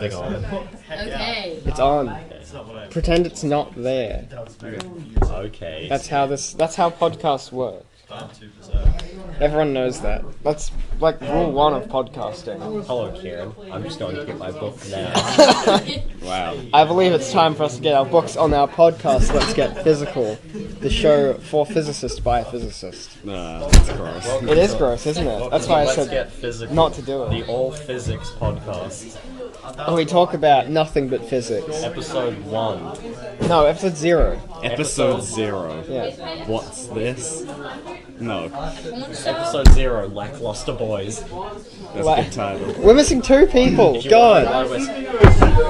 Okay. It's on. Pretend it's not there. Okay. That's how podcasts work. Everyone knows that. That's like rule one of podcasting. Hello, Kieran. I'm just going to get my book now. Wow. I believe it's time for us to get our books on our podcast. Let's Get Physical. The show for physicists by a physicist. That's gross. It is gross, isn't it? That's why I said not to do it. The All Physics podcast. Oh, we talk about nothing but physics. Episode 1. No, episode 0. Episode 0. Yeah. What's this? No. Episode 0, Lackluster Boys. That's a good title. We're missing 2 people. God.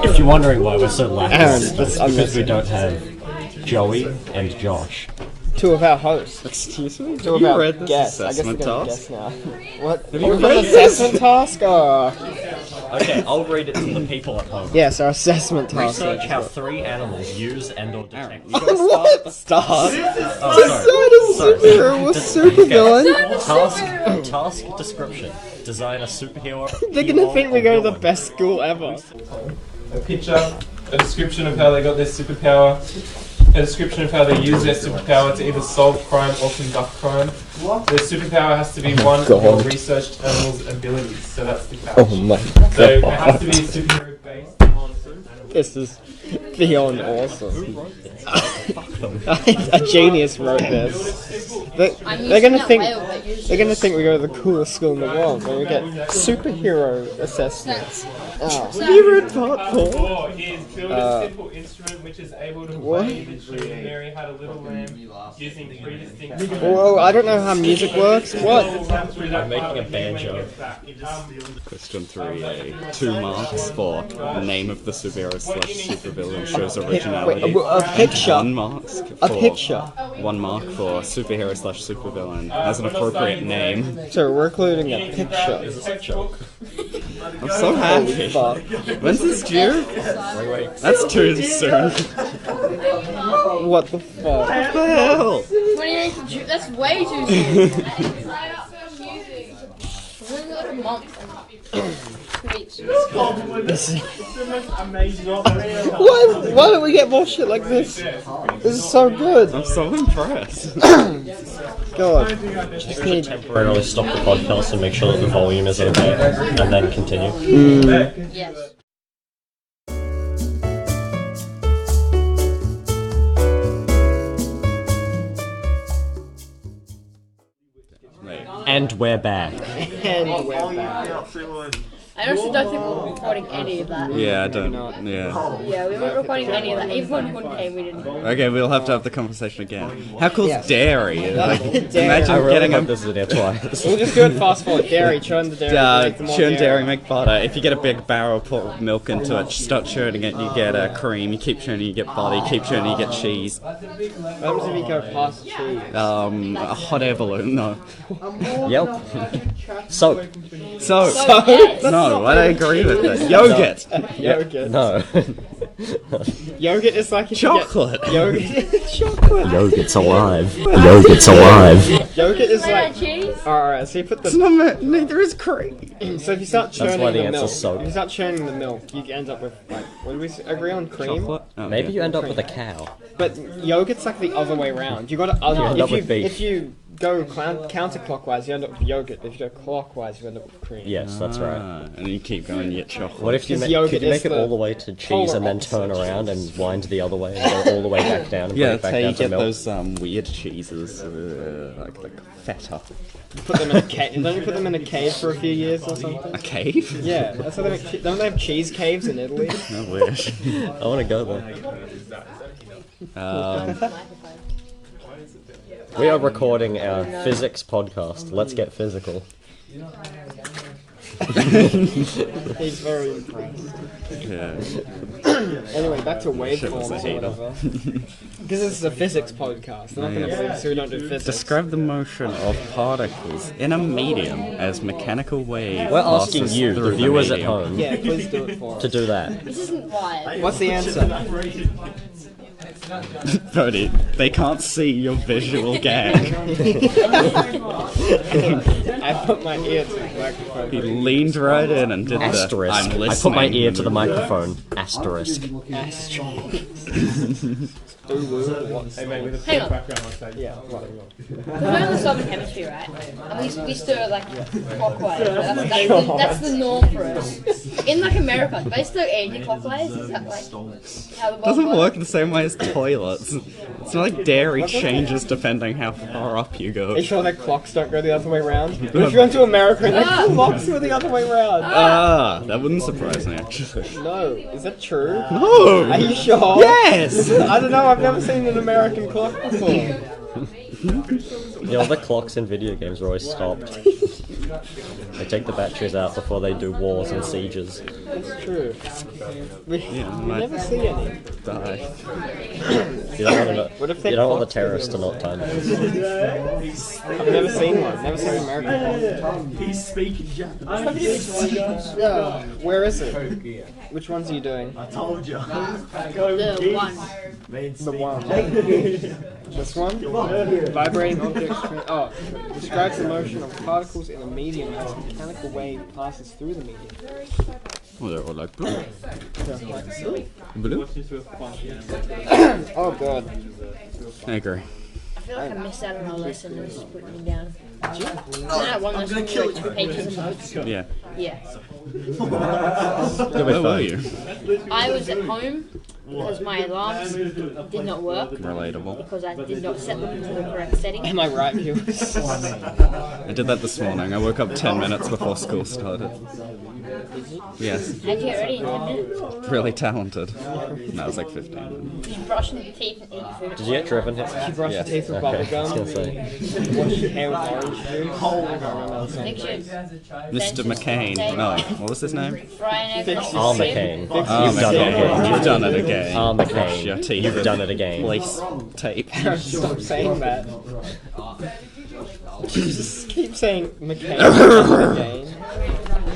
If you're wondering why we're so lackluster, Aaron, it's because we don't have Joey and Josh. 2 of our hosts. Excuse me? 2 of You our read this guests. I guess we're assessment gonna task? guess now. What? Have you An read assessment task? Oh. Okay, I'll read it to the people at home. Yes, our assessment task. Research how 3 animals use and/or detect. You gotta start at the start. Oh, sorry. Superhero with supervillain. Task description. Design a superhero. They're gonna think we go to the best school ever. A picture, a description of how they got their superpower, a description of how they use their superpower to either solve crime or conduct crime. Their superpower has to be one of your researched animal's abilities, so that's the catch. Oh my So it has to be a superhero based on certain animals. This is beyond awesome. A genius wrote this. They're gonna think we go to the coolest school in the world where we get superhero assessments. Oh. Have you read part 4? 4 is build a simple instrument which is able to play the tune Mary Had a Little Lamb using 3 distinct. Whoa, I don't know how music works. What? I'm making a banjo. Question 3A. 2 marks for name of the superhero / supervillain show's originality. Wait, a picture. 1 mark A for picture. 1 mark for superhero / supervillain as an appropriate name. So we're including a picture. Is this a joke? I'm so happy. Fuck. When's this due? Wait. That's too soon. What the fuck? What the hell? 28th of June. That's way too soon. We're gonna go like a month. 2 weeks. Why don't we get more shit like this? This is so good. I'm so impressed. God. Just need to temporarily stop the podcast and make sure that the volume is okay, and then continue. Yes. And we're back. And we're back. I honestly don't think we're recording any of that. Yeah, I don't. Yeah. Yeah, we weren't recording any of that. Even when one came, we didn't. Okay, we'll have to have the conversation again. How cool's Yes. dairy? Like, Dairy. imagine I really getting hope a this is there twice. We'll just do it fast forward. Dairy, churn the dairy. make them more churn dairy, make butter. If you get a big barrel, put milk into it, start churning it, you get cream. You keep churning, you get butter. You keep churning, you get cheese. What happens if you go past cheese? A hot air balloon. No. Yep. Soap. So Yes. no, I don't agree with it. Yogurt. Yogurt. No. Yogurt is like if Chocolate. You get yogurt. Chocolate. Yogurt's alive. Yogurt's alive. Yogurt is Banana like. cheese? Alright, so you put It's the. not, neither is cream. So if you start churning why the the answer's milk, soap. if you start churning the milk, you end up with like. What do we agree on? Cream. Chocolate. Oh, Maybe yeah. you end up with a cow. But yogurt's like the other way around. You gotta. end up with beef. If you go counterclockwise, you end up with yogurt. If you go clockwise, you end up with cream. Yes, that's right. And then you keep going, you get chocolate. What if you Because could you yogurt make is it the all the way to cheese polar and then opposite. turn around and wind the other way and go all the way back down and Yeah, bring it that's how back you down to get milk? those weird cheeses, like feta. Put them in a cave. Don't you put them in a cave for a few years or something? A cave? Yeah, that's how they make. Don't they have cheese caves in Italy? I wish. I want to go there. We are recording our physics podcast. Let's get physical. He's very impressed. Yeah. Anyway, back to Shit was a waveforms or hater. whatever. Because this is a physics podcast. They're not going to believe so we don't do physics. Describe the motion of particles in a medium as mechanical wave. We're asking passes you, through the viewers at medium. home, Yeah, please do it for us. to do that. This isn't quiet. What's the answer? Brody, they can't see your visual gag. I put my ear to the microphone. He leaned right in and did Asterisk. the I'm listening. I put my ear to the microphone. Asterisk. Hey mate, with a Hang on. background like that. Yeah, what? We're in the southern hemisphere, right? And we stir like clockwise. That's the norm for us. In like America, they stir anti-clockwise. Is that like how the world Doesn't works? work the same way as toilets. It's not like dairy changes depending how far up you go. Are you sure that clocks don't go the other way round? If you went to America and the clocks were the other way round. That wouldn't surprise me actually. No, is that true? No! Are you sure? Yes! I don't know, I've never seen an American clock before. Yeah, all the clocks in video games are always stopped. They take the batteries out before they do wars and sieges. That's true. We might- never see any. Die. You don't want, What if they you don't want the clock- terrorists to not time those. I've never seen one. Never seen an American clock. He's speaking Japanese. Where is it? Which ones are you doing? I told you. The one. The one. This one? Vibrating objects. Describes the motion of particles in a medium as a mechanical wave passes through the medium. Oh, they're all like blue. Blue? Oh god. I agree. I feel like I missed out on a lesson and this is putting me down. That one lesson was like 2 pages of notes. Yeah. Yeah. Where were you? I was at home because my alarms did not work Relatable. because I did not set them to the correct setting. Am I right, viewers? I did that this morning. I woke up 10 minutes before school started. Yes. How'd you get ready in 10 minutes? Really talented. No, it was like 15. Did you brush your teeth and eat your food? Did you get driven here? You brush your teeth with Okay, bubble I was gum. gonna say. Wash your hair with orange juice. Nick shoes. Mr. McCain. No, what was his name? Brian Evans. Ah, McCain. Oh, You've done it McCain. again. You've done it again. Ah, Brush McCain. your teeth You've with done it again. Lace tape. Stop saying that. Just keep saying McCain again.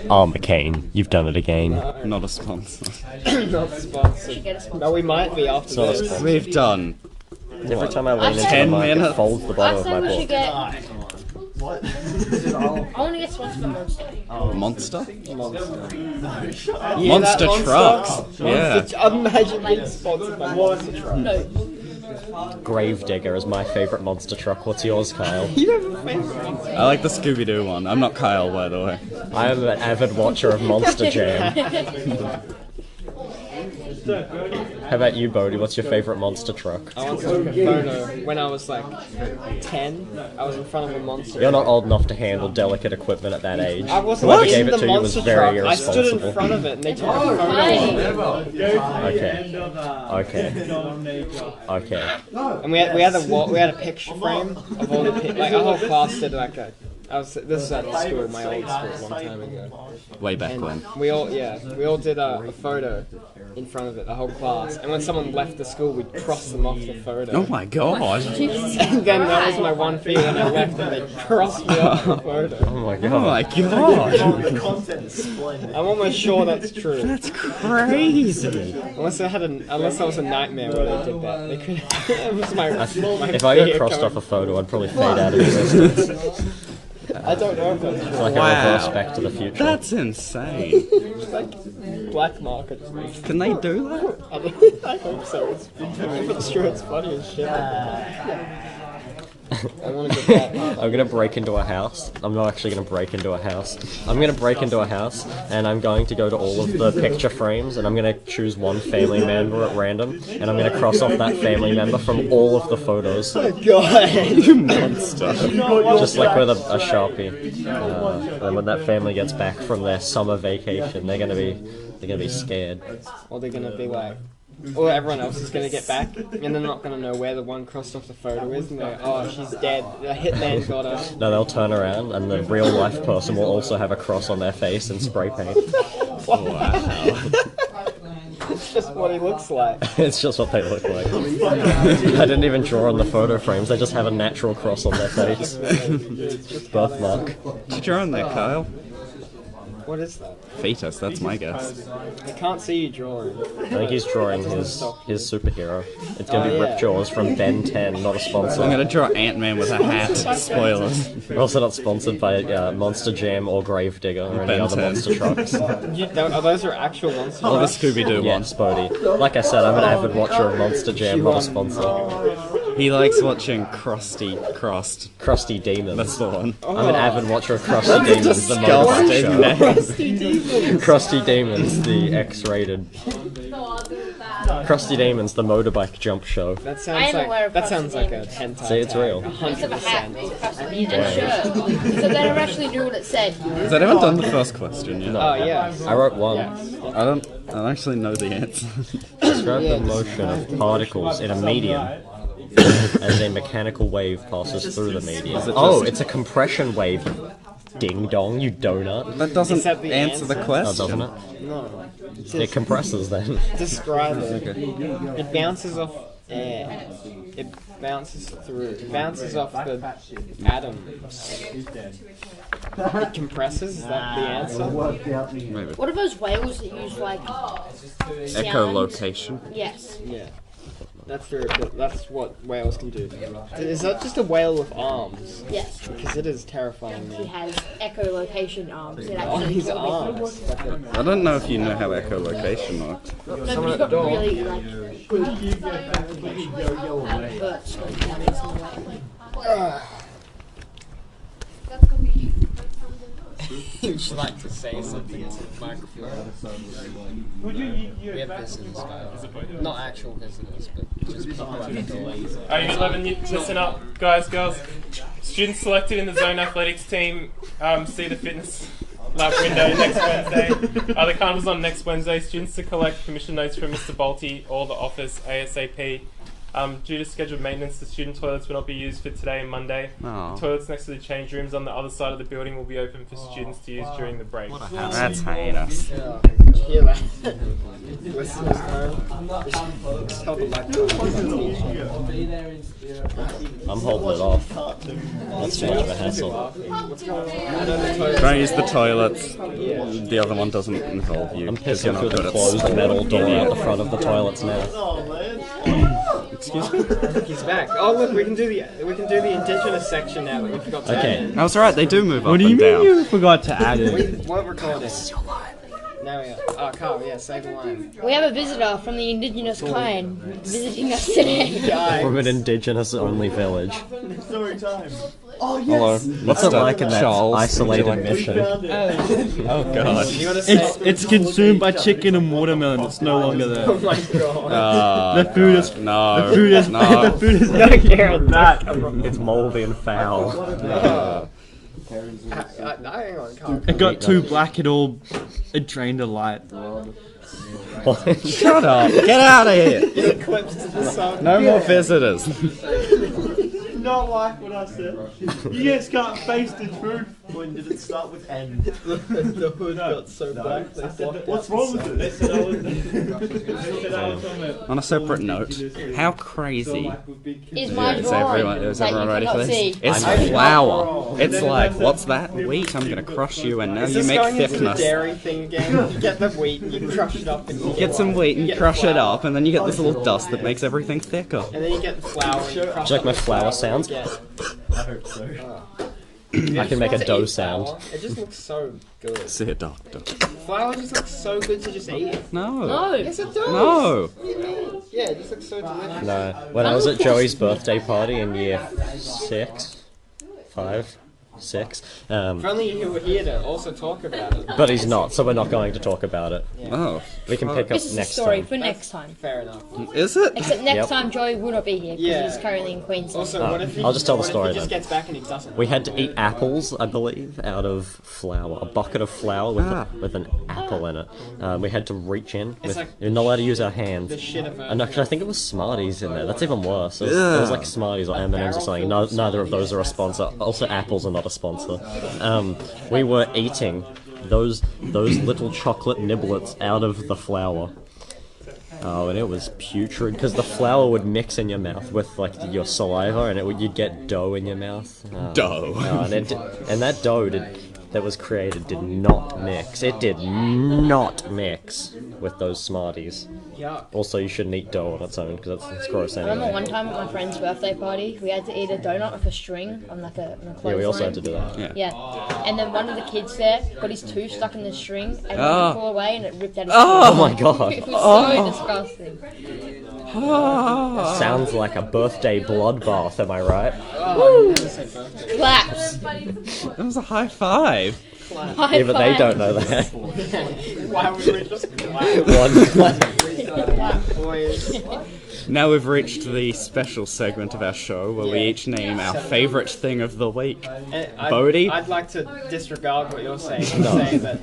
Ah, McCain. You've done it again. Not a sponsor. Not sponsored. Get a sponsor. No, we might be after not a this. sponsor. We've done. Every time I lean into the 10 mic, it minutes. folds the I bottom of say my we should book. get. What? I want to get sponsored by Monster. Monster? Yeah, Monster that trucks. Yeah. Imagine being sponsored by Monster Trucks. No. Gravedigger is my favourite monster truck. What's yours, Kyle? You have a favourite? I like the Scooby-Doo one. I'm not Kyle, by the way. I am an avid watcher of Monster Jam. How about you, Bodhi? What's your favourite monster truck? I once took a photo when I was like 10. I was in front of a monster. You're not old enough to handle delicate equipment at that age. I wasn't Whoever in gave it the to you was monster very truck. I stood in irresponsible. front of it and they took a photo. Okay. Okay. Okay. And we had a picture frame of all the like our whole class did like a. This is at school, my old school, a long time ago. Way back And when. we all did a photo in front of it, the whole class. And when someone left the school, we'd cross them off the photo. Oh my god. And then that was my one fear when I left, and they crossed me off the photo. Oh my Oh god. my god. The content is splendid. I'm almost sure that's true. That's crazy. Unless that was a nightmare where they did that. They could. It was my If I got fear crossed coming- off a photo, I'd probably fade out of existence. I don't know if that's true. Like a reverse Back to the Future. That's insane. It's like black market. Can they do that? I hope so. If it's true, it's funny as shit. I want to get that. I'm gonna break into a house. I'm not actually gonna break into a house. I'm gonna break into a house and I'm going to go to all of the picture frames and I'm gonna choose one family member at random and I'm gonna cross off that family member from all of the photos. God. You monster. Just like with a Sharpie. And when that family gets back from their summer vacation, they're gonna be scared. Or they're gonna be like, or everyone else is gonna get back, and they're not gonna know where the one crossed off the photo is, and they're like, oh, she's dead. The hitman got her. No, they'll turn around and the real life person will also have a cross on their face and spray paint. It's just what he looks like. It's just what they look like. I didn't even draw on the photo frames, they just have a natural cross on their face. Birthmark. Did you draw on that, Kyle? What is that? Fetus, that's my guess. I can't see you drawing. I think he's drawing his superhero. It's gonna be Rip Jaws from Ben 10, not a sponsor. I'm gonna draw Ant-Man with a hat. Spoilers. We're also not sponsored by Monster Jam or Gravedigger or any Ben other 10. monster trucks. Those are actual monsters. Or the Scooby-Doo Yeah, one. Spodey. Like I said, I'm an avid watcher of Monster Jam, not a sponsor. He likes watching Krusty Demons. That's the one. I'm an avid watcher of Krusty Demons, the motorbike show. Krusty Demons, the X-rated. Krusty Demons, the motorbike jump show. That I am sounds aware like of that Krusty sounds like a Demons. hentai. See, it's real. It's of a hat. 100%. It's a Krusty Demons shirt. So they never actually knew what it said. Has anyone done the first question yet? Oh yeah. I wrote one. I don't actually know the answer. Describe the motion of particles in a medium as a mechanical wave passes through the medium. Oh, it's a compression wave, you ding dong, you donut. That doesn't Is that the answer the answer? Oh, question. doesn't it? No. It compresses then. Describe it. It bounces off air. It bounces through. It bounces off the atoms. It compresses. Is that the answer? Maybe. What are those whales that use like sound? Echolocation. Yes. Yeah. That's what whales can do. Is that just a whale with arms? Yes. Because it is terrifying He me. has echolocation arms. It Oh, actually his will be- arms. I don't know if you know how echolocation works. No, but he's got really like birds going down his way. Would you like to say something to the microphone? We have visitors, not actual visitors, but just people at the laser. Are you 11? Listen up, guys, girls. Students selected in the zone athletics team see the fitness lab window next Wednesday. The carnival's on next Wednesday. Students to collect permission notes from Mr. Bolte or the office ASAP. Due to scheduled maintenance, the student toilets will not be used for today and Monday. Oh. The toilets next to the change rooms on the other side of the building will be open for students to use during the break. That's heinous. Hear that? Listeners know. Just tell the I'm holding it off. That's too much of a hassle. What's going on? Don't use the toilets. The other one doesn't involve you I'm because you're pissing not through good the at closed spelling. metal door out the front of the toilets now. Excuse me? He's back. Oh look, we can do the indigenous section now that we forgot to Okay. I was right. They do move up What do you and mean down. you forgot to add add. it? We weren't recording. Now we are. Oh, Carl, yeah, say the line. We have a visitor from the indigenous clan visiting us today. Guys. From an indigenous-only village. Story time. Hello. What's it like in that Charles, isolated would you like- mission? Oh god. You wanna say? It's consumed by chicken and watermelon. It's no longer there. Oh my god. The food is No. the food is No. the food is not care that. It's moldy and foul. Hang on, Carl. It got too black. It drained the light. Shut up. Get out of here. Eclipse to the sun. No more visitors. Not like what I said. You just can't face the truth. When did it start with N? The hood got so black. They blocked What's out wrong the with sun. it? On a separate note, how crazy Is my is drawing everyone? Is that everyone you ready for cannot this? see? It's I'm flour. It's like, what's that? Wheat. I'm gonna crush you, and now Is you this make going into the thickness. dairy thing again? You get the wheat, and you crush it up, and you Get some wheat and get crush it flour. up, and then you get this little dust that makes everything thicker. And then you get the flour and you crush Do you like up my the flour flour sounds? again. I hope so. I can make a To dough eat sound. flour, It just looks so good. See a doctor. Flour just looks so good to just eat. No. No. Yes, it does. No. Yeah, it just looks so delicious. No. When I was at Joey's birthday party in year 6, 5, 6, If only you were here to also talk about it. but he's not, so we're not going to talk about it. Oh. We can pick up This is a next story time. for next time. Fair enough. Is it? Except next Yep. time Joey will not be here because Yeah. he's currently in Queensland. Also, what if he, I'll just tell the what story if he just then. gets back and he doesn't? We had to eat apples, I believe, out of flour. A bucket of flour with, with an apple in it. We had to reach in. It's like You're not allowed to use our hands. the shit of a- And actually, I think it was Smarties in there. That's even worse. It was like Smarties or M&M's or something. No, neither of those are a sponsor. Also, apples are not a sponsor. We were eating those little chocolate niblets out of the flour. Oh, and it was putrid because the flour would mix in your mouth with like your saliva, and you'd get dough in your mouth. Dough. And that dough did. that was created did not mix. It did not mix with those Smarties. Yuck. Also, you shouldn't eat dough on its own because it's gross I remember anyway. one time at my friend's birthday party, we had to eat a donut with a string on like a clothesline. Yeah, we also had to do that. Yeah. Yeah, and then one of the kids there got his tooth stuck in the string and Oh. he pulled away and it ripped out his Oh tooth. my god. It was so disgusting. Sounds like a birthday bloodbath, am I right? Claps. That was a high five. High Yeah, but they five. don't know that. Why would we just clap? One clap. Clap, boys. Now we've reached the special segment of our show where we each name our favourite thing of the week. Bodhi? I'd like to disregard what you're saying. I'm saying that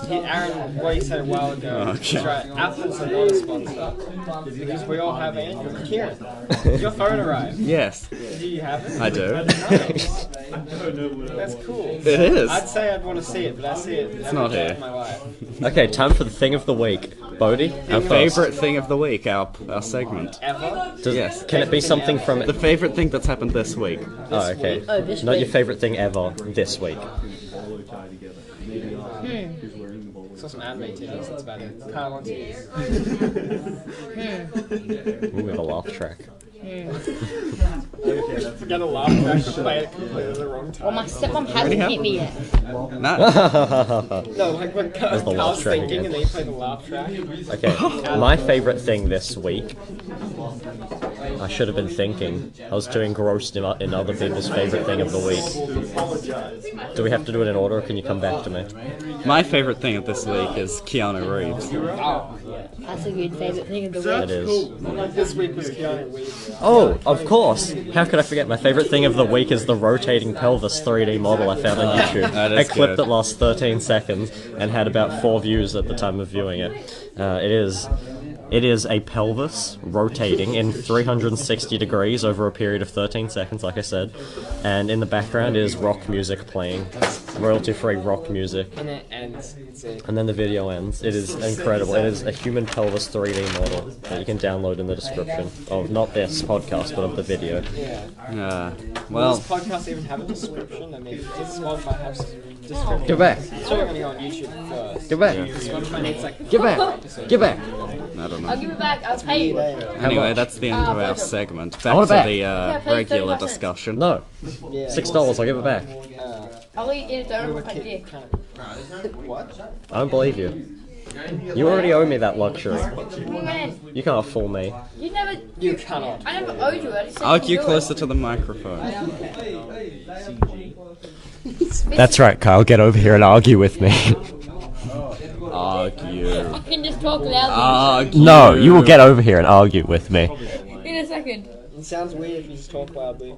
Aaron, what you said a while ago, Okay. is right. Apple's are not a sponsor because we all have Andrew. Kieran, your phone arrived. Yes, Do you have it? I do. That's cool. It is. I'd say I'd want to see it, but I see it every not day here. of my life. Okay, time for the thing of the week. Bodhi, our Favourite thing of the week, our segment. Ever? Yes. Can it be something from... The favourite thing that's happened this week. Oh, okay. Oh, this Not your week. favourite thing ever this week. Saw some anime titties, that's about it. Kinda want to. Ooh, we have a laugh track. Forget a laugh track to play it completely the wrong Well, time. my stepmom hasn't hit me yet. No. No, like when the Carl's laugh track thinking again. and then you play the laugh track. Okay, my favourite thing this week... I should have been thinking. I was too engrossed in other people's favourite thing of the week. Do we have to do it in order, or can you come back to me? My favourite thing of this week is Keanu Reeves. That's a good favourite thing of the It week. is. This week was Keanu Reeves. Oh, of course! How could I forget? My favourite thing of the week is the rotating pelvis 3D model I found on YouTube. That I is clipped good. it last 13 seconds and had about 4 views at the time of viewing it. It is a pelvis rotating in 360 degrees over a period of 13 seconds, like I said, and in the background is rock music playing, royalty-free rock music, And it ends. It's it. and then the video ends. It is incredible. It is a human pelvis 3D model that you can download in the description of not this podcast, but of the video. Yeah. Well, Does this podcast even have a description? I mean, this one might have some description. Get back! So we're gonna go on YouTube first. Get back! This one might need like. Get back! Get back! I don't I'll know. give it back. I'll pay you. Anyway, that's the end of our segment. Back want to it back. the pay regular 35 cents. discussion. No, Yeah. $6. I'll give it back. I'll eat a donut with my dick. I don't believe you. You already owe me that luxury. Man, You can't fool me. you never. You cannot. I never owed you. I just said Argue do it. closer to the microphone. That's right, Kyle. Get over here and argue with me. Argue. I can just talk loudly Argue. No, you will get over here and argue with me. in a second. It sounds weird if you just talk loudly.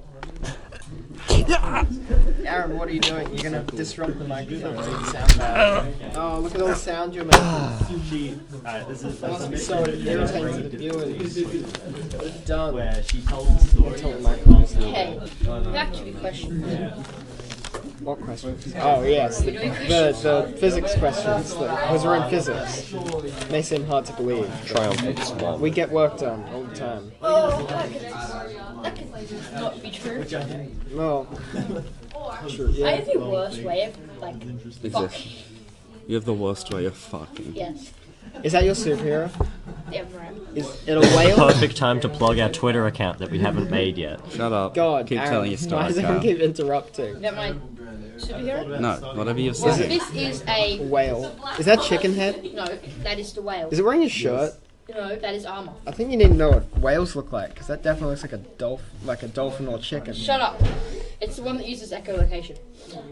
Aaron, what are you doing? You're gonna disrupt the microphone so it sound bad. Oh, look at all the sound you're making. Alright, this is That must be so irritating to the viewers. It's done. where she told the story. Tell the microphone. Okay, back to the question. What questions? Oh yes, the physics questions. Because we're in physics. They seem hard to believe. Triumphant swan. We get work done all the time. Oh, that could not be true. Well, true. I Yeah. have the worst way of, like, fuck. You have the worst way of fucking. Yes. Is that your superhero? Yeah, right. Is it a whale? Perfect time to plug our Twitter account that we haven't made yet. Shut up. God, Keep Aaron, telling your why story, does everyone Kyle. keep interrupting? Is that my superhero? No, whatever you've Well, said. this is a... Whale. Is that chicken head? No, that is the whale. Is it wearing a shirt? No, that is armor. I think you need to know what whales look like, because that definitely looks like a dolphin or a chicken. Shut up. It's the one that uses echolocation.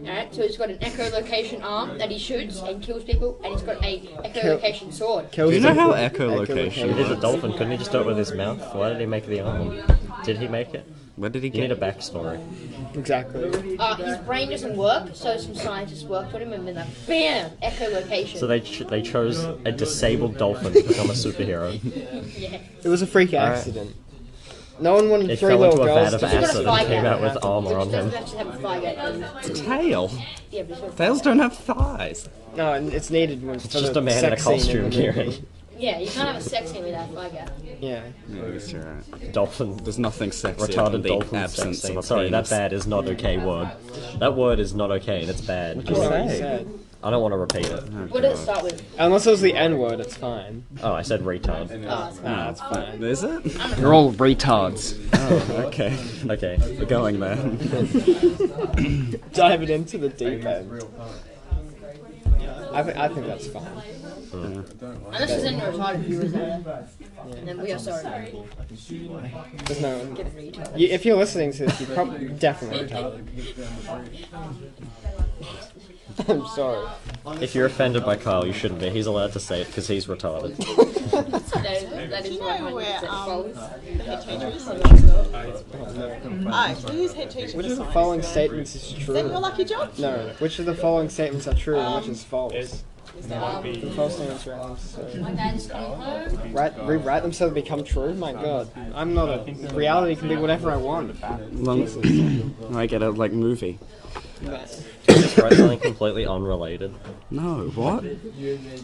Alright, so he's got an echolocation arm that he shoots and kills people, and he's got a echolocation sword. Do you know how echolocation It is a dolphin. Couldn't he just do it with his mouth? Why did he make the arm? Did he make it? Where did he You need get a backstory. Exactly. His brain doesn't work, so some scientists worked on him and been like, BAM! Echolocation. So they chose a disabled dolphin to become a superhero. Yeah. It was a freak accident. No one wanted It three fell little into a girls vat of to He's got a acid fly and came gap. out with armor on him. Doesn't actually have a fly gate. tail? Yeah, but it's got Tails don't have thighs. No, and it's needed when It's just a man in a costume, Kieran. Yeah, you can't have a sex scene without flag. Yeah. Yeah, I guess you're right. Dolphin. There's nothing sexy Retarded than the dolphin sex absence scene. of a Sorry, that penis. bad is not okay word. That word is not okay, and it's bad. That's what I said. I don't want to repeat it. Oh, What did it God. start with? Unless it was the N word, it's fine. Oh, I said retard. Oh, it's Nah, that's fine. Is it? You're all retards. Oh, okay. Okay. We're going there. Diving into the deep end. I think that's fine. unless there's any retarded viewers there. And then we are sorry. There's no. Get retarded. If you're listening to this, you're probably definitely retarded. I'm sorry. If you're offended by Kyle, you shouldn't be. He's allowed to say it because he's retarded. That is Do you know where, 100% false. can you use head teacher Which to of the sign? following statements is Is that true? your lucky job? No. Which of the following statements are true and which is false? Might The false statements right them so. My dad's coming home. Rewrite them so they become true? My god. I'm not a. Reality can be whatever I want. I get a movie. Just write something completely unrelated. No, what?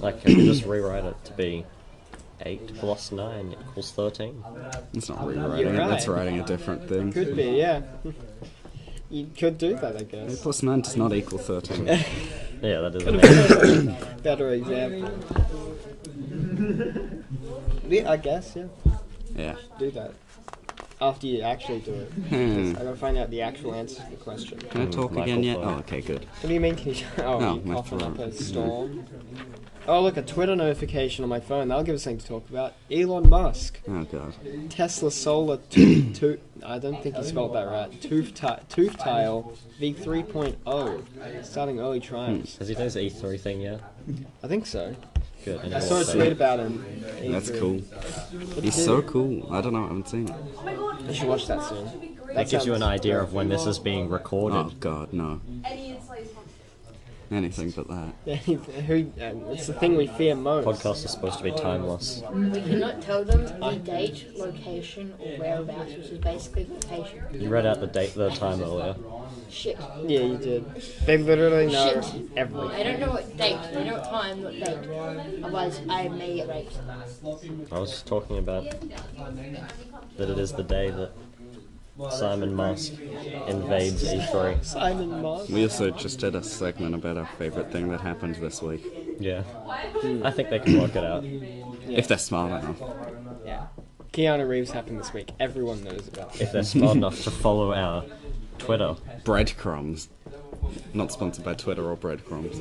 Like, can you just rewrite it to be 8 plus 9 equals 13? It's not rewriting it, that's right. writing a different thing. Could be, yeah. You could do that, I 8 guess. plus 9 does not equal 13. Yeah, that is amazing. Better example. Yeah, I guess, yeah. Yeah. Do that. After you actually do it. I gotta find out the actual answer to the question. Can I talk again yet? Oh, okay, good. What do you mean, can you... Oh, No, you my coughing up throat. a storm? Oh, look, a Twitter notification on my phone. That'll give us something to talk about. Elon Musk. Oh, God. Tesla solar I don't think he spelled that right. Tooth tile V3.0 starting early trials. Has he done his E3 thing yet? I think so. Good. I saw a tweet about him. That's cool. He's so cool. I don't know, I haven't seen it. You should watch that soon. That gives you an idea of when this is being recorded. Oh, God, no. Anything but that. It's the thing we fear most. Podcasts are supposed to be timeless. We cannot tell them the date, location, or whereabouts, which is basically location. You read out the time earlier. Shit. Yeah, you did. They literally know Shit. everything. I don't know what date. They know what time, not date. Otherwise, I may get raped. I was just talking about that it is the day that Simon Musk invades E3. Simon Musk. We also just did a segment about our favourite thing that happened this week. Yeah. I think they can work it out. If they're smart enough. Yeah. Keanu Reeves happened this week. Everyone knows about it. If they're smart enough to follow our Twitter. Breadcrumbs. Not sponsored by Twitter or breadcrumbs.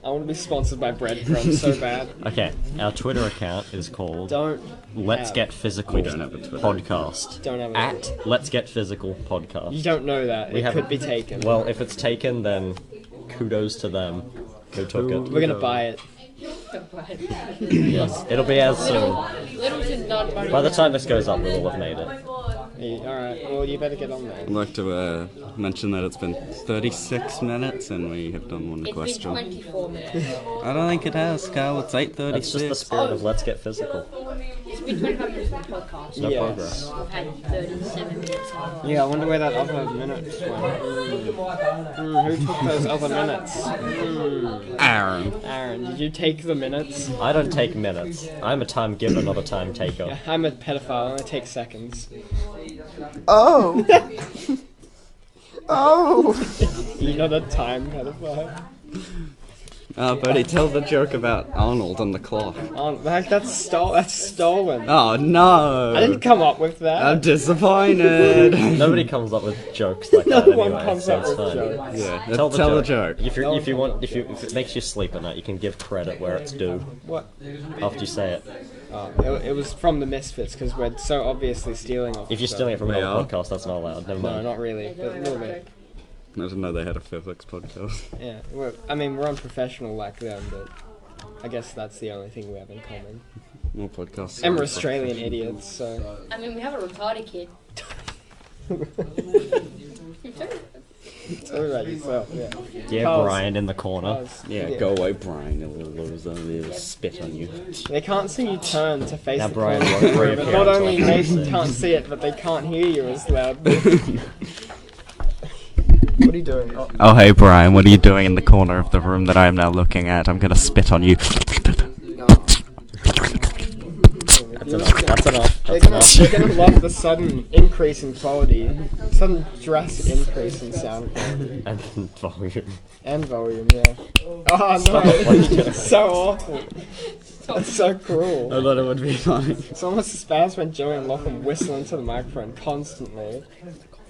I want to be sponsored by breadcrumbs so bad. Okay, our Twitter account is called Don't. Let's have- Get Physical We don't have a Twitter. Podcast. Don't have it. At Let's Get Physical You Podcast. don't know that. We It haven't- could be taken. Well, if it's taken, then kudos to them who took it. We're gonna buy it. Yes, it'll be as soon. Little to none money. By the time this goes up, we will have made it. Alright, well, you better get on there. I'd like to mention that it's been 36 minutes and we have done one It's been question. 24 minutes. I don't think it has, Kyle. It's 8:36. That's just the spirit of Let's Get Physical. It's been 25 minutes of the podcast. No Yes. progress. We've had 37 minutes. Yeah, I wonder where that other minutes went. Who took those other minutes? Aaron. Aaron, did you take the minutes? I don't take minutes. I'm a time giver, not a time taker. Yeah, I'm a pedophile and I take seconds. Oh! You're not a time pedophile. Buddy, tell the joke about Arnold and the clock. That's stolen. Oh, no! I didn't come up with that. I'm disappointed. Nobody comes up with jokes like No that one anyway, comes so up it's with fine. jokes. Yeah, Tell the joke. If it makes you sleep at night, you can give credit where it's due What? after you say it. It was from the Misfits because we're so obviously stealing off. If you're stuff. stealing it from We another are? podcast, that's not allowed. Never No, mind. not really, but a little bit. I didn't know they had a physics podcast. Yeah, we're unprofessional like them, but I guess that's the only thing we have in common. More podcasts. And we're Australian idiots, so. I mean, we have a retarded kid. Tell me about yourself, yeah. Yeah, Carl's- Brian in the corner. Carl's- Yeah, go away, Brian, you little loser. They'll spit on you. They can't see you turn to face Now the Brian camera, won't but reappear not until only I they say. can't see it, but they can't hear you as loud. What are you doing? Oh, Oh, hey, Brian, what are you doing in the corner of the room that I am now looking at? I'm gonna spit on you. thing. If That's you enough. look at- That's enough. They're That's gonna, enough. they're gonna love the sudden increase in quality, sudden drastic increase in sound quality And volume. and volume. Yeah. Oh no, it's so awful. That's so cruel. I thought it would be funny. It's almost as bad as when Joey and Lachlan whistle into the microphone constantly,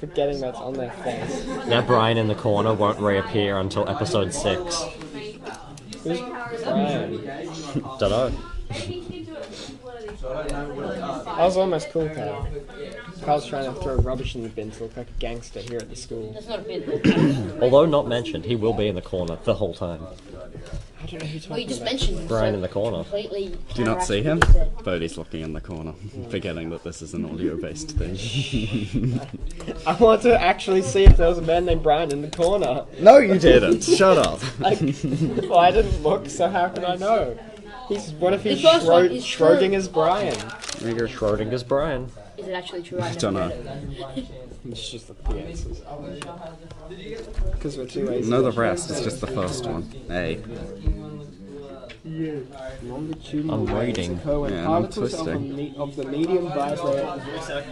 forgetting that's on their face. Now Brian in the corner won't reappear until episode 6. Who's Brian? Dunno. That was almost cool, Kyle. Kyle's trying to throw rubbish in the bin to look like a gangster here at the school. That's not a bit. Although not mentioned, he will be in the corner the whole time. I don't know who you're Well, you talking just about. mentioned him. Brian so in the corner. completely Do you not see him? counteracted what you said. Bodhi's looking in the corner, forgetting that this is an audio-based thing. I want to actually see if there was a man named Brian in the corner. No, you didn't. Shut up. Well, I didn't look, so how can I know? What if he's The first one is true. Schrodinger's Brian? Schrodinger's Brian. Is it actually true? I don't know. It's just the answers. Because we're too lazy. No, the rest. It's just the first one. Hey. I'm reading. When Yeah, I'm particles of, twisting. of the medium vibrate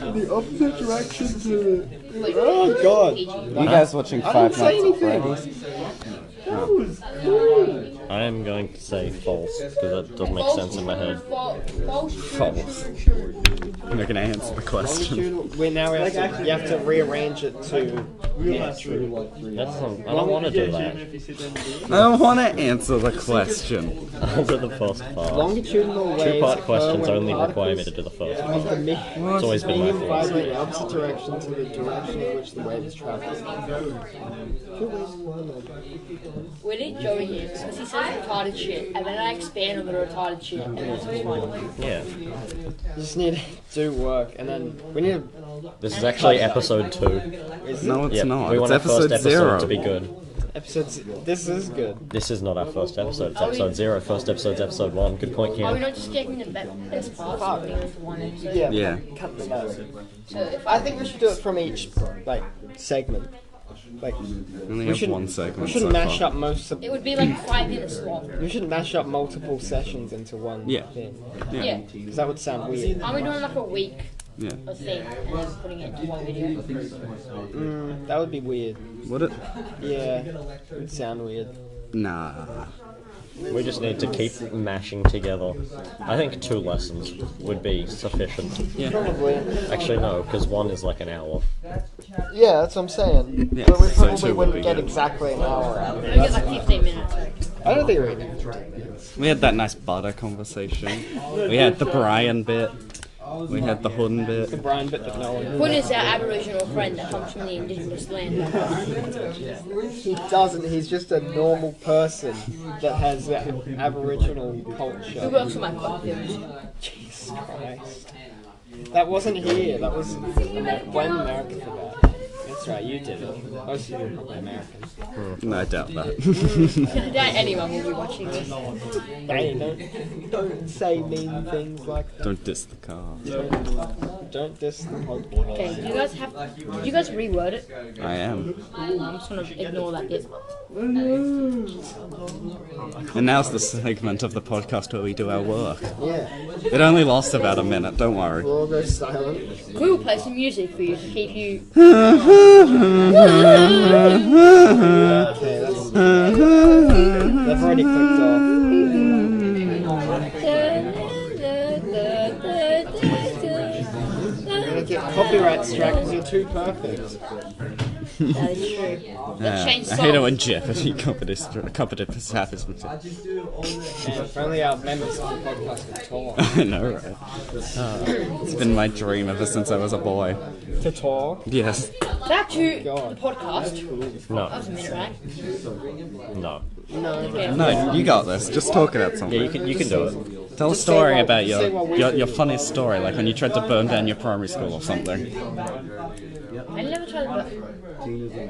in the opposite direction to the... Oh god! You guys watching I didn't Five say Nights at anything! Freddy's? That was cool! I am going to say false, because that doesn't make sense in my head. False. You're gonna answer the question. We now have to, you have to rearrange it to true. I don't want to do that. I don't want to answer the question. I'll do the first part. Longitudinal waves Two-part occur questions when only require me particles to do the first of part. the It's always been my medium fault. vibrate in the opposite direction to the direction in which the wave is traveling. We need Joey here because he says retarded shit, and then I expand on the retarded shit, and that's what's fun. Yeah. You just need to do work, and then we need to... This is actually episode 2. No, it's Yep, not. we It's want our first episode episode 0. to be good. Episodes. This is good. This is not our first episode, it's episode 0. First episode's episode 1. Good point, Are we Ken. not just getting the best parts and putting it into one episode? Yeah. Yeah. Cut them out. So if I think we should do it from each, like, segment. Like, Only we have shouldn't, one segment we shouldn't so mash far. up most of... it would be like 5 minutes long. We shouldn't mash up multiple sessions into one Yeah. thing. Yeah. Because that would sound weird. Are we doing like a week Yeah. of thing and then putting it into one video? That would be weird. Would it? Yeah. It would sound weird. Nah. We just need to keep mashing together. I think 2 lessons would be sufficient. Probably. Actually, no, because 1 is like an hour. Yeah, that's what I'm saying. Yeah, But we so probably two would wouldn't be get good. exactly an hour out of We it. get like 15 minutes. I don't think we're even... We had that nice butter conversation. We had the Brian bit. We had the Hun The bit. Brian bit that no one... Hood is our Aboriginal friend that comes from the indigenous land. He doesn't. He's just a normal person that has that Aboriginal Who culture. works on my cocktails? Jesus Christ. That wasn't here. That was when America did that. That's right, you did it. Most of you are probably American. No, I doubt that. I doubt anyone will be watching this. Hey, don't say mean things like that. Don't diss the car. Don't diss the podcast. Okay, did you guys reword it? I am. I'm just gonna ignore that bit. And now's the segment of the podcast where we do our work. Yeah, It only lasts about a minute, don't worry. we'll all go silent. We will play some music for you to keep you. Okay, they've already clicked off. You're gonna get copyright strike because you're too perfect. That is true. Let's change I hate it when songs. Jeopardy competitions happens. If only our members of the podcast could talk. I know, right? It's been my dream ever since I was a boy. To talk? Yes. Back to God. the podcast. That No, was a minute, right? no. Okay. No, you got this. Just talk about Yeah, something. you can do it. Tell a Just say story what- about say what we do. your funniest story, like when you tried to burn down your primary school or something. I never tried to burn.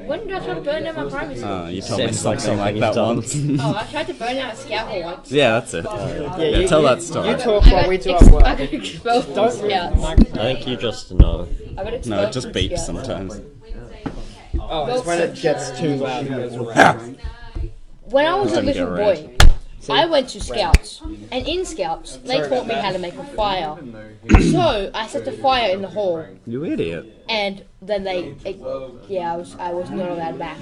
When did I try to burn down my primary school? You told me Sounds like something like something that you've done. once. Oh, I tried to burn down a scout hall once. Yeah, that's it. Yeah, tell that story. You talk while we do our I work. got expelled from Don't scouts. I think you just know. I got expelled No, it just from beeps scouts. sometimes. Oh, it's when it gets too loud. It goes around. When I was a Doesn't little get red. boy, I went to Scouts, and in Scouts, they taught me how to make a fire. So I set the fire in the hall, You idiot. and then I was not allowed back.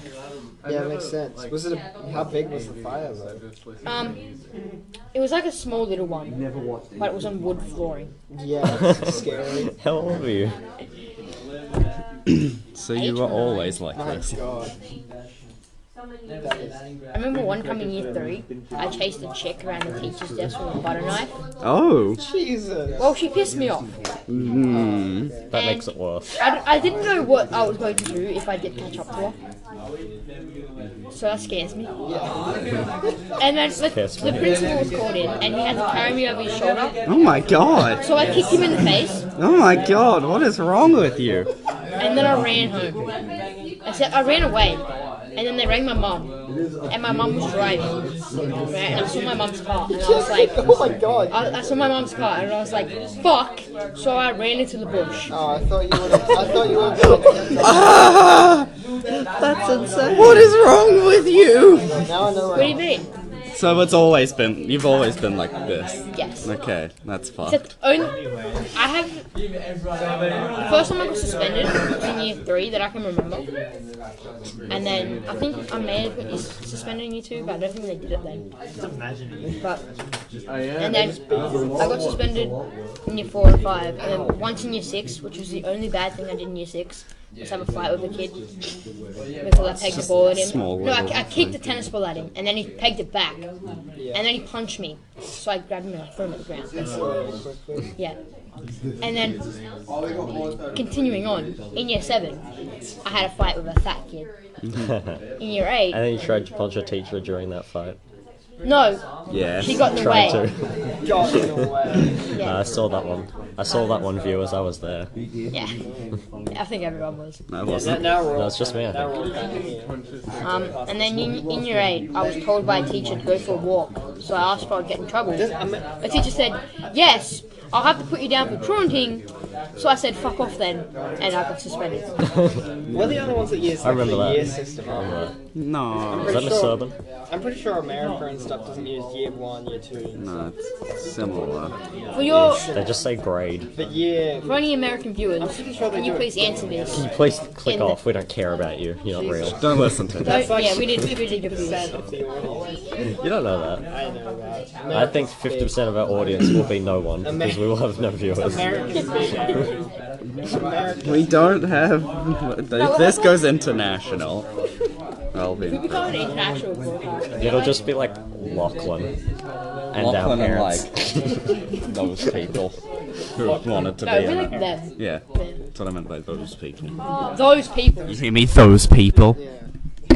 Yeah, it makes sense. Was it how big was the fire though? It was like a small little one, but it was on wood flooring. Yeah, that's scary. How old were you? So you were always like My this. God. I remember one time in year 3, I chased a chick around the teacher's desk with a butter knife. Oh. Jesus. Well, she pissed me off. That makes it worse. I didn't know what I was going to do if I did catch up to her. So that scares me. And then the principal was called in, and he had to carry me over his shoulder. Oh my god. So I kicked him in the face, Oh my god, what is wrong with you? and then I ran home. I ran away, and then they rang my mum, and my mum was driving. Right? And I saw my mum's car, and I was like, Oh my God. I saw my mum's car, and I was like, fuck! So I ran into the bush. Oh, I thought you would. Ah! That's insane. What is wrong with you? Now I know. What do you mean? So you've always been like this. Yes. Okay, that's fucked. Except I have the first time I got suspended was in year 3 that I can remember, and then I think I may have been suspended in year 2, but I don't think they did it then. But and then I got suspended in year 4 and 5, and then once in year 6, which was the only bad thing I did in year 6. Just have a fight with a kid because I pegged the ball at him. No, I kicked the tennis ball at him, and then he pegged it back, and then he punched me. So I grabbed him and I threw him at the ground. Yeah. And then continuing on, in year 7, I had a fight with a fat kid. In year 8, And then you tried to punch a teacher during that fight. no, Yeah. she got in the Tried way. to. God, in a way. Yeah. I saw that one. I saw that one, viewers. I was there. Yeah. I think everyone was. I wasn't. Now we're all. No, it's just me, I Now think. we're all kind of here. And then in year 8, I was told by a teacher to go for a walk. So I asked if I would get in trouble. The teacher said, yes, I'll have to put you down for truanting. So I said, fuck off then, and I got suspended. We're the only ones that use I remember the that. year system. No. Is that Miss Urban? I'm pretty sure America and stuff doesn't use year 1, year 2. No, it's similar. For your They just say grade. But yeah, for any American viewers, can you please answer this? Can you please click off? We don't care about you. You're not real. Don't listen to it. Yeah, we did different. of the audience. You don't know that. I know that. I think 50% of our audience will be no one because we will have no viewers. Americans big American. We don't have. If this goes international, I'll be. We become an international broadcast. It'll just be like Lachlan and Lachlan our and parents. like those people who wanted to No, be we in like it. them. Yeah, that's what I meant by those people. Those people. You hear me? Those people.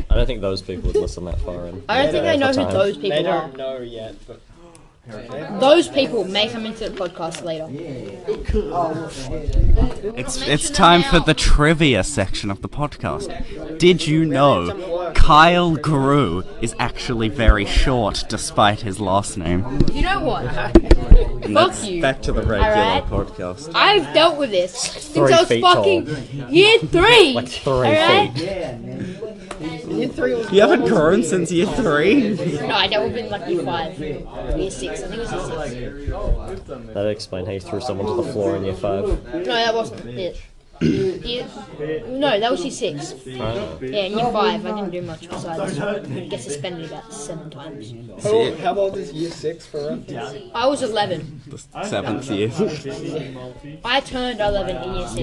I don't think those people would listen that far in. I don't think I know who Time. those They people are. don't know yet, but Those people may come into the podcast later. It's time for the trivia section of the podcast. Did you know Kyle Grew is actually very short despite his last name? You know what? And Fuck that's you. back to the regular Alright. podcast. I've dealt with this since 3 I was feet fucking tall. year 3. Like 3 Alright? feet. year 3 was. You haven't grown since year 3? No, I dealt with it in like year 5. Year 6. I think it was year 6. That'd explain how you threw someone to the floor in year 5. No, that wasn't it. No, that was year 6. Oh. Yeah, in year 5, I didn't do much besides get suspended about 7 times. How old is year 6 for reference? I was 11. The 7th year. I turned 11 in year 6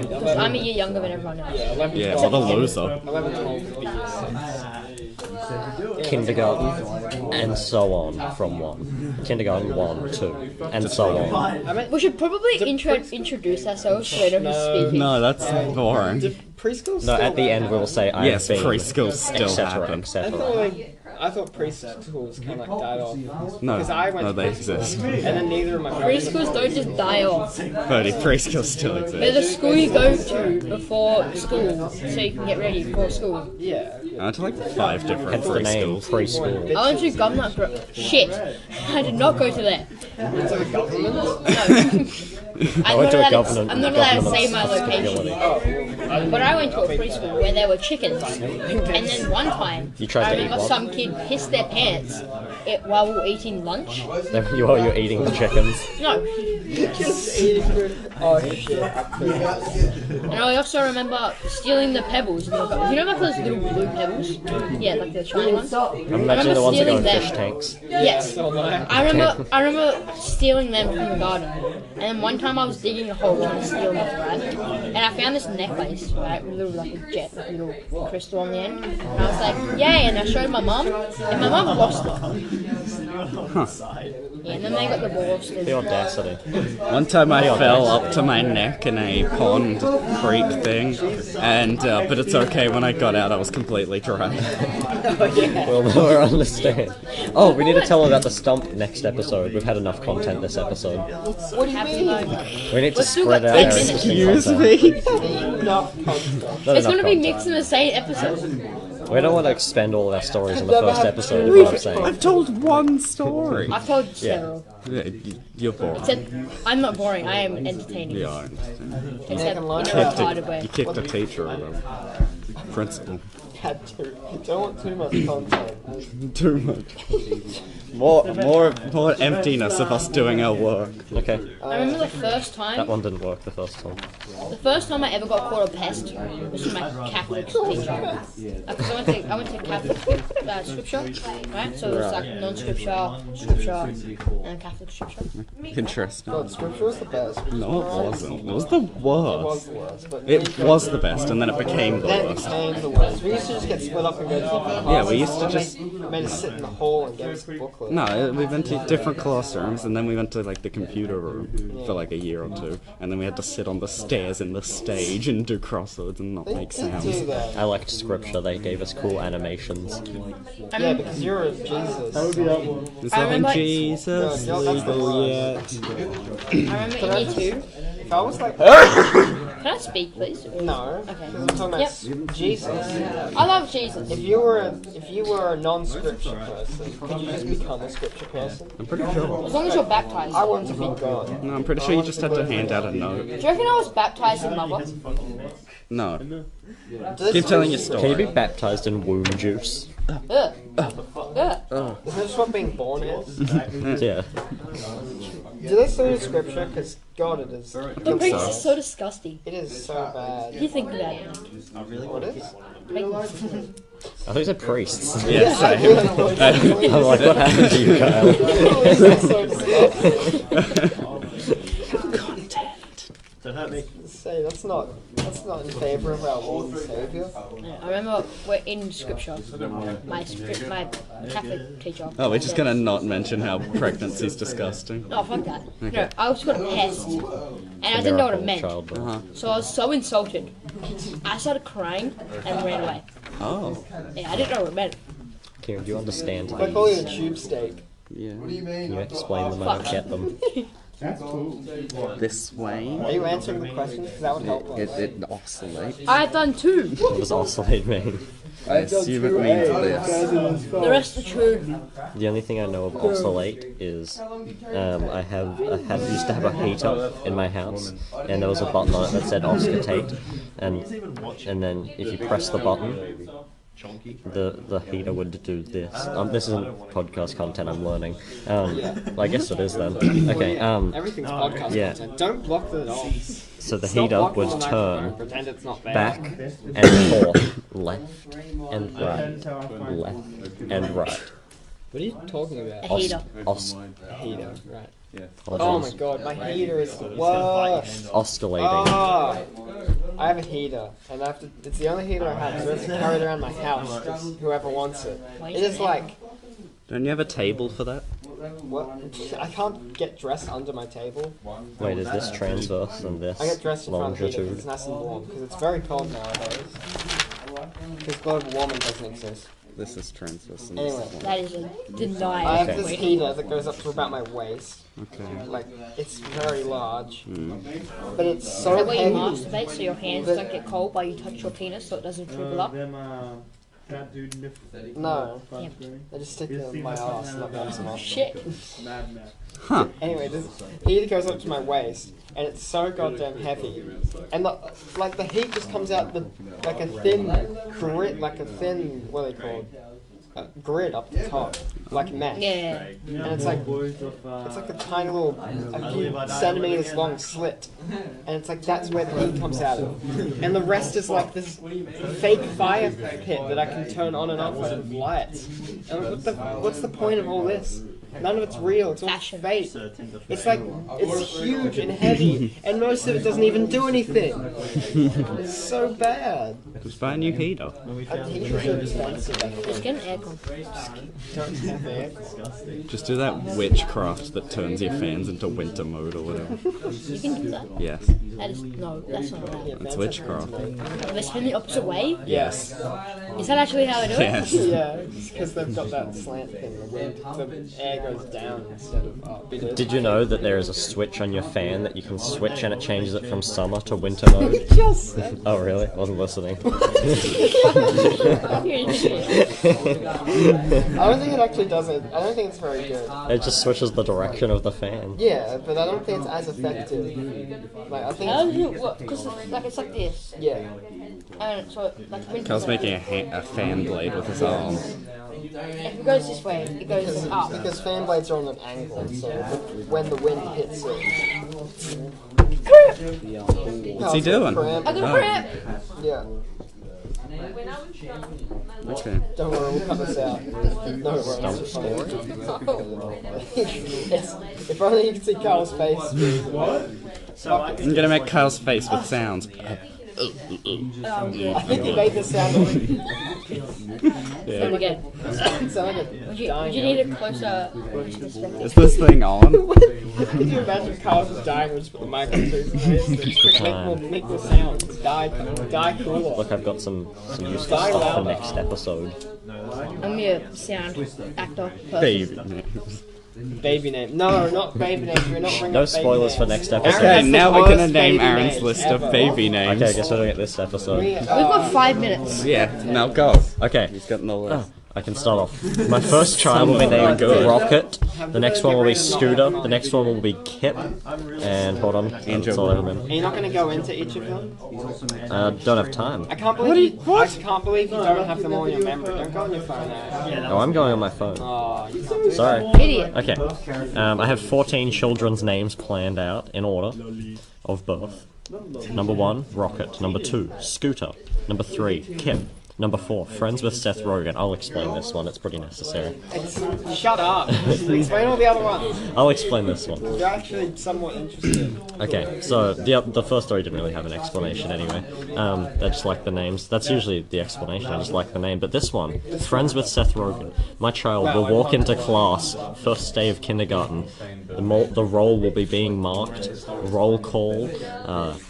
because I'm a year younger than everyone else. 11, Yeah, what a loser. 11, 12 would be year 6. Kindergarten, and so on from 1. Kindergarten 1, 2, and so on. We should probably introduce ourselves so they don't have to speak. No, that's boring. Preschool No, still at the end we'll say I Yes, have been, preschool still etc., happen. etc. I thought preschools kind of like died off. No, 'Cause I went no, to they preschool. exist. And then neither of my friends. Preschools don't just die off. But preschool still They're exists. the school you go to before school so you can get ready for school. Yeah. I went to like 5 different Hence the name preschools. preschool. I went to government. Shit. I did not go to that. It's like a government. No. I went to a government. I'm not allowed to say government my location. facility. But I went to a preschool where there were chickens. And then one time, You tried I to eat remember one? some kid pissed their pants while we were eating lunch. You're eating the chickens. No. Oh shit. And I also remember stealing the pebbles. You know like those little blue pebbles? Yeah, like the shiny ones. Imagine the ones that go in stealing fish them. tanks. Yes. I remember stealing them from the garden. And then one time I was digging a hole trying to steal them, right? And I found this necklace, right, with a little like a jet, like a little crystal on the end. And I was like, yay! And I showed my mum, and my mum lost it. Yeah, and then they got the balls. The audacity. One time I fell up to my neck in a pond creek thing, and but it's okay. When I got out, I was completely dry. We'll never understand. Oh, we need to tell about the stump next episode. We've had enough content this episode. What do you mean? We need to We've still spread got out our 10 interesting Excuse content. me. Not It's enough gonna be content. mixed in the same episode. We don't want to expend all of our stories in the first episode, is what I'm saying. I've told one story. I've told several. Yeah, you're boring. Except I'm not boring. I am entertaining. Yeah, I understand. Except in a retarded way. You kicked a teacher or a principal. Don't want too much content. Too much. More emptiness of us doing our work. Okay, I remember the first that time. one didn't work the first time. The first time I ever got called a pest was from my Catholic teacher. Because I went to Catholic scripture, right? So it was like non-scripture, scripture, and Catholic scripture. Interesting. God, scripture was the best. No, it wasn't. It was the It was worst. the worst, but It was the best, and then it became the then it worst. became the worst. We used to just get split up and go to different classes. Yeah, we used to and just- they made us sit in the hall and gave us the booklet. No, we went to different classrooms, and then we went to like the computer room for like a year or two, and then we had to sit on the stairs in the stage and do crosswords and not They make did sounds. do that. I liked scripture, they gave us cool animations. Yeah, because you're a Jesus. Is I loving remember- Jesus No, that's the legal worst. yet? I remember in year 2. If I was like, Can I speak, please? no, Okay. because I'm talking about Jesus. I love Jesus. If you were a non-scripture person, could you just become a scripture person? I'm pretty sure. As long as you're baptized. I want to be God. No, I'm pretty sure you just had to hand out a note. Do you reckon I was baptized in mother? No. Does Keep telling your Can you be story. baptized in womb juice? Ugh. Ugh. Isn't this what being born is? Yeah. Do they still do scripture? Because God, it is. The pregnancy is so disgusting. It is so bad. You think about it. What is? Pregnancy. I thought you said priests. Yeah, same. I'm like, what happened to you, Kyle? It's so disgusting. Say that's not in favor of our Lord and Savior. I remember we're in scripture. My Catholic teacher. Oh, we're just gonna not mention how pregnancy's disgusting. Oh, fuck that. No, I was called a pest. And I didn't know what it meant. Childbirth. So I was so insulted. I started crying and ran away. Oh, Yeah, I didn't know what it meant. Kieran, do you understand I call you these? a tube steak. yeah. Can you explain them? I don't get them. This way. Are you answering the questions? Because that would help us. It oscillates. I had done 2. What does oscillate mean? I assume it means this. The rest are true. The only thing I know of oscillate is I used to have a heater in my house, and there was a button on it that said oscillatate, and then if you press the button, the heater would do this. This isn't podcast content. I'm learning. Well, I guess it is then. Okay. Everything's podcast Yeah. content. Don't block the off. So the Stop heater blocking would the microphone. turn Pretend it's not there. back and forth, left and right, left and right. What are you talking about? A heater. Heater, right. Oh my Apologies. god, my heater is the worst. Oscillating. Oh, I have a heater, and I have to. It's the only heater I have, so I have to carry it around my house. Because whoever wants it. It is like Don't you have a table for that? what? I can't get dressed under my table. Wait, is this transverse and this I get dressed in front of the heater because longitude? it's nice and warm. Because it's very cold nowadays. Because global warming doesn't exist. This is transverse. And Anyway. this is That is a denial. I have Okay. this heater that goes up to about my waist. okay. Like it's very large, Mm. but it's Is so that where you heavy. masturbate so your hands don't get cold while you touch your penis so it doesn't shrivel up? No, Damn. I just stick it in my ass, not down some Shit. Huh. Anyway, this heater goes up to my waist, and it's so goddamn heavy, and the heat just comes out like a thin, what are they called? grid up the top, like mesh. Yeah. And it's like a tiny little, a few centimeters long slit, and it's like that's where the heat comes out of. And the rest is like this fake fire pit that I can turn on and off with lights. And what's the point of all this? None of it's real, it's all fake. It's like, it's huge and heavy, and most of it doesn't even do anything. It's so bad. Just buy a new heater. Heaters are expensive. Just get an aircon. Don't have aircon. Just do that witchcraft that turns your fans into winter mode or whatever. You can do that. Yes. That is, no, that's not allowed. That's witchcraft. They spin the opposite way? Yes. Is that actually how they do it? Yes. Yeah, it's because they've got that slant thing. The air goes down instead of up. Did you know that there is a switch on your fan that you can switch and it changes it from summer to winter mode? Just Oh really? Wasn't listening. I don't think it actually does it. I don't think it's very good. It just switches the direction of the fan. Yeah, but I don't think it's as effective. Like I think. How does it work? Because like, it's like this. Yeah. And so, like, Carl's making a fan blade with his arm. if it goes this way, it goes up. Because fan blades are on an angle, so when the wind hits it. What's he doing? I got a cramp! Yeah. Okay. Don't worry, we'll cut this out. No worries. If only you could see Carl's face. I'm gonna make Kyle's face with sounds. I think you made this sound. And again. Sound like a Would you dying. need it closer? Is this thing on? Could you imagine Carl just dying with the microphone to his face? Make the sound. Die cooler. Look, I've got some useful stuff for next episode. I'm your sound actor person. Baby. Baby name. No, not baby names. We're not bringing No up baby spoilers for names. next episode. Okay, That's the now we're gonna worst name baby Aaron's names list ever. of baby names. Okay, I guess we're doing it this episode. We've got 5 minutes. Yeah, now go. Okay. He's got no list. I can start off. My first child will be named Rocket. The next one will be Scooter. The next one will be Kip. And hold on, that's all I remember. Are you not going to go into each of them? Don't have time. I can't believe I can't believe you don't have them all in your memory. Don't go on your phone now. Oh, I'm going on my phone. Oh, you can't do Sorry. Idiot. Okay. I have 14 children's names planned out in order of birth. Number 1, Rocket. Number 2, Scooter. Number 3, Kip. Number 4, friends with Seth Rogen. I'll explain this one, it's pretty necessary. Shut up. Explain all the other ones. I'll explain this one. You're actually somewhat interested. Okay, so the first story didn't really have an explanation anyway. I just like the names. That's usually the explanation, I just like the name. But this one, friends with Seth Rogen. My child will walk into class, first day of kindergarten. The roll will be being marked, roll call,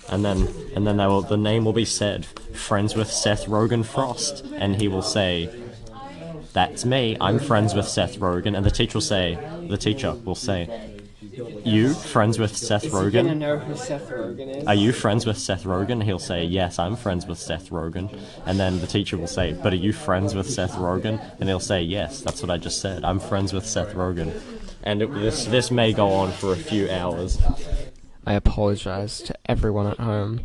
and then the name will be said, friends with Seth Rogen Frost, and he will say, "That's me. I'm friends with Seth Rogen," and the teacher will say, "You friends with Seth Is he going to Rogen? know who Seth Rogen is? Are you friends with Seth Rogen?" He'll say, "Yes, I'm friends with Seth Rogen." And then the teacher will say, "But are you friends with Seth Rogen?" And he'll say, "Yes, that's what I just said. I'm friends with Seth Rogen." And this may go on for a few hours. I apologize to everyone at home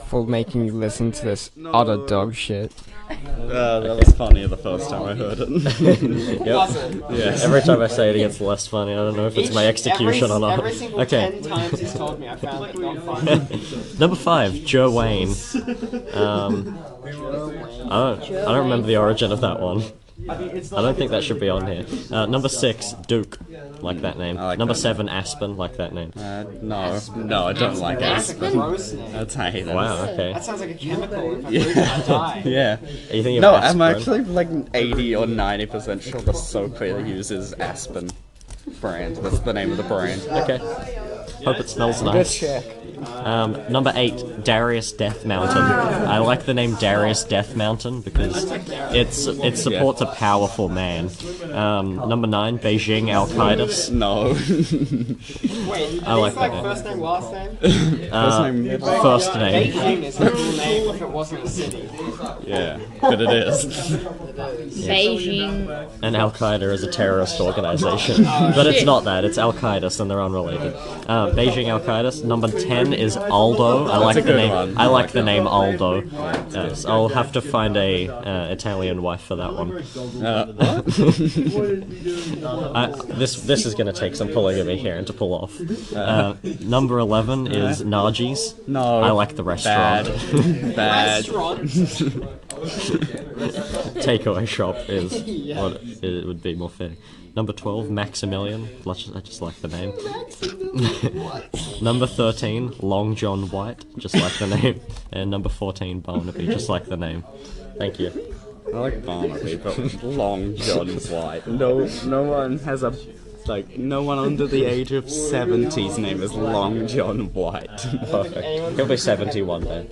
for making you listen to this utter dog shit. That was funnier the first time I heard it. Yep. Yes. Every time I say it, it gets less funny. I don't know if it's my execution or not. Every single Okay. 10 times he's told me, I found it not funny. Number 5, Joe Wayne. I don't remember the origin of that one. I don't think that should be on here. Number 6, Duke. Like that name. I like Number that 7, Aspen. Like that name. No, I don't like That's it. a gross name. That's how it. Wow, okay. That sounds like a chemical. If I breathe, I die. Yeah. Are you thinking No, of I'm aspirin? actually like 80 or 90% sure the soap that uses Aspen brand. That's the name of the brand. Okay. Hope it smells nice. Good check. Number 8, Darius Death Mountain. I like the name Darius Death Mountain because it supports a powerful man. Number 9, Beijing Al-Qaeda. No. Wait, I like that like name. first name, last name? First name. Beijing is a cool name if it wasn't a city. Yeah, but it is. Beijing. And Al-Qaeda is a terrorist organization. But it's not that, it's Al-Qaeda, and they're unrelated. Beijing Al-Qaeda. Number 10 is Aldo. I like the good name. one. I like the name Aldo. Yes, I'll have to find a Italian wife for that one. This is going to take some polygamy here and to pull off. Number 11 is Naji's. No. I like the restaurant. Bad. Takeaway shop is what it would be more fitting. Number 12, Maximilian. I just like the name. Number 13, Long John White. Just like the name. And number 14, Barnaby. Just like the name. Thank you. I like Barnaby, but Long John White. No one has a... Like, no one under the age of 70's name is Long John White. Perfect. He'll be 70 one day.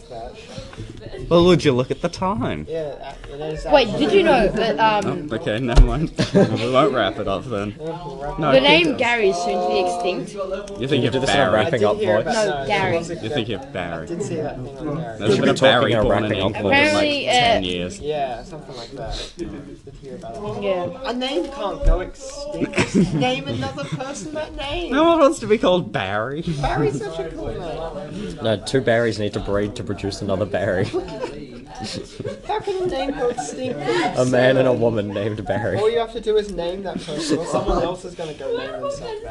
Well, would you look at the time? Yeah, it is. Wait, did you know that Okay, never mind. We won't wrap it up then. No, the name Gary is soon to be extinct? You think You you're do this in a Barry? wrapping up voice. No, Gary. You think you're Barry? I did see that thing on there. There's should been be a Barry talking born in and wrapping up England in like Apparently, 10 years. Yeah, something like that. Did hear about it. Yeah. A name can't go extinct. Just name another person that name. No one wants to be called Barry. Barry's such a cool name. No, two Barrys need to breed to produce another Barry. How can a name go extinct? A man and a woman named Barry. All you have to do is name that person, or someone else is going to go name themselves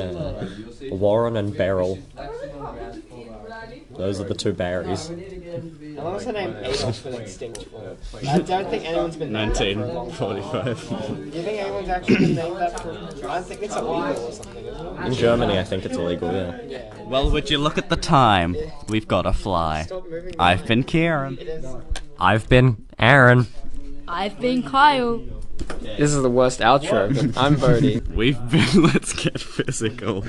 that. Warren and Beryl. Those are the two Barrys. How long has the name Adolf been extinct for? I don't think anyone's been named that for a long time. 1945. Do you think anyone's actually been named that for... I think it's illegal or something, isn't it? In Germany, I think it's illegal, yeah. Well, would you look at the time? We've got to fly. Stop moving. I've been Kieran. It is. I've been Aaron. I've been Kyle. This is the worst outro, but I'm Bodie. We've been Let's Get Physical.